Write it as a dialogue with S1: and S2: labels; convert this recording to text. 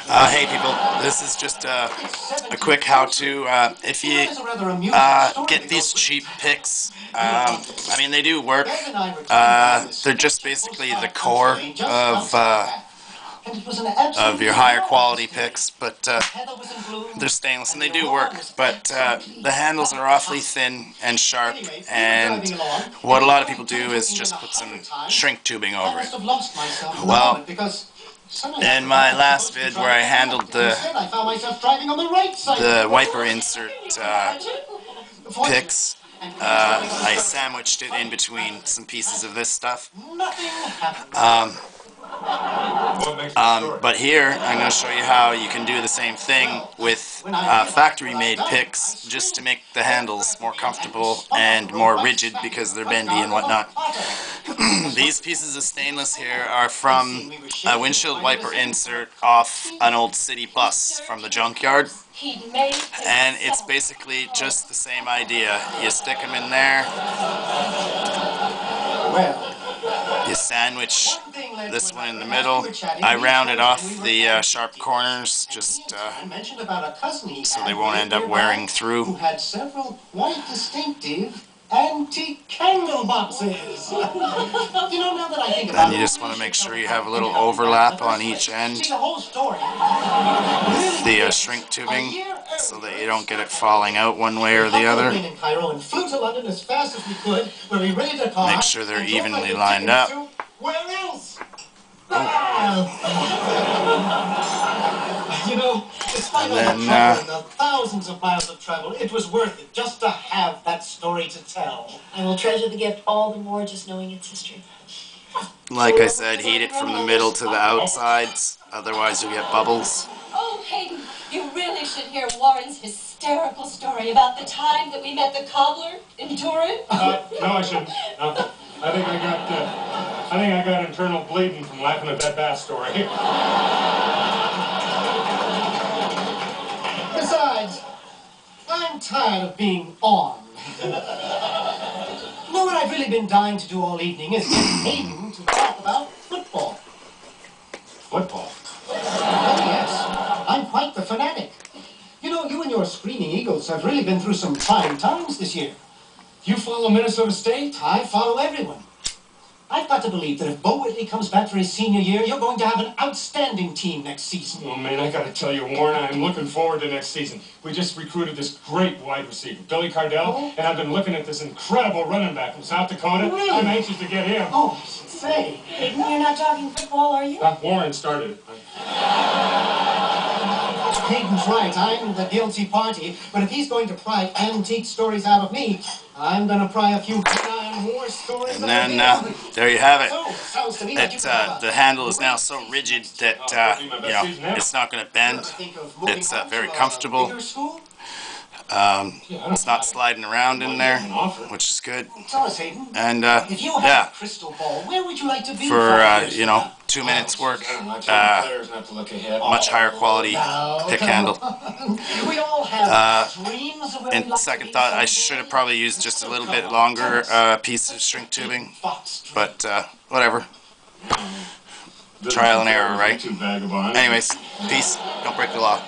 S1: Hey people, this is just a quick how-to. If you get these cheap picks, I mean they do work. They're just basically the core of your higher quality picks, but they're stainless and they do work. But the handles are awfully thin and sharp, and what a lot of people do is just put some shrink tubing over it. Well, in my last vid where I handled the wiper insert picks, I sandwiched it in between some pieces of this stuff. But here I'm going to show you how you can do the same thing with factory-made picks, just to make the handles more comfortable and more rigid because they're bendy and whatnot. These pieces of stainless here are from a windshield wiper insert off an old city bus from the junkyard, and it's basically just the same idea. You stick them in there, you sandwich this one in the middle. I rounded off the sharp corners just so they won't end up wearing through.
S2: Antique candle boxes. Now that I think
S1: Then you just want to make sure you have a little overlap on each end with the shrink tubing so that you don't get it falling out one way or the other. Make sure they're evenly lined up.
S2: Where else? Despite all the trouble and the thousands of miles of travel, it was worth it just to have that story to tell.
S3: I will treasure the gift all the more just knowing its history.
S1: Like I said, heat it from the middle to the outsides, otherwise you'll get bubbles.
S3: Oh, Hayden, you really should hear Warren's hysterical story about the time that we met the cobbler in Turin.
S4: No, I shouldn't. No. I think I got internal bleeding from laughing at that bath story.
S2: Besides, I'm tired of being on. What I've really been dying to do all evening is get Hayden to talk about football.
S4: Football?
S2: Oh, yes. I'm quite the fanatic. You and your Screaming Eagles have really been through some trying times this year.
S4: You follow Minnesota State?
S2: I follow everyone. I've got to believe that if Bo Whitley comes back for his senior year, you're going to have an outstanding team next season.
S4: Oh, man, I got to tell you, Warren, I'm looking forward to next season. We just recruited this great wide receiver, Billy Cardell, and I've been looking at this incredible running back from South Dakota.
S2: Really?
S4: I'm anxious to get him.
S2: Oh, I should say.
S3: Hayden, you're not talking football, are you?
S4: Warren started it.
S2: Hayden's right. I'm the guilty party. But if he's going to pry antique stories out of me, I'm going to pry a few benign war stories
S1: And
S2: out of
S1: then
S2: him.
S1: there you have it.
S2: So, sounds to me like you have
S1: The handle is now so rigid that it's not going to bend. It's very comfortable. It's not sliding around in there, which is good.
S2: Tell us, Hayden.
S1: And
S2: If you had
S1: yeah,
S2: a crystal ball, where would you like to be
S1: for 2 minutes work, much higher quality pick handle.
S2: We all have dreams of where we'd
S1: And
S2: like
S1: second
S2: to be
S1: thought, I
S2: someday.
S1: should have probably used just a little bit longer piece of shrink tubing, but whatever. Trial and error, right? Anyways, peace. Don't break the law.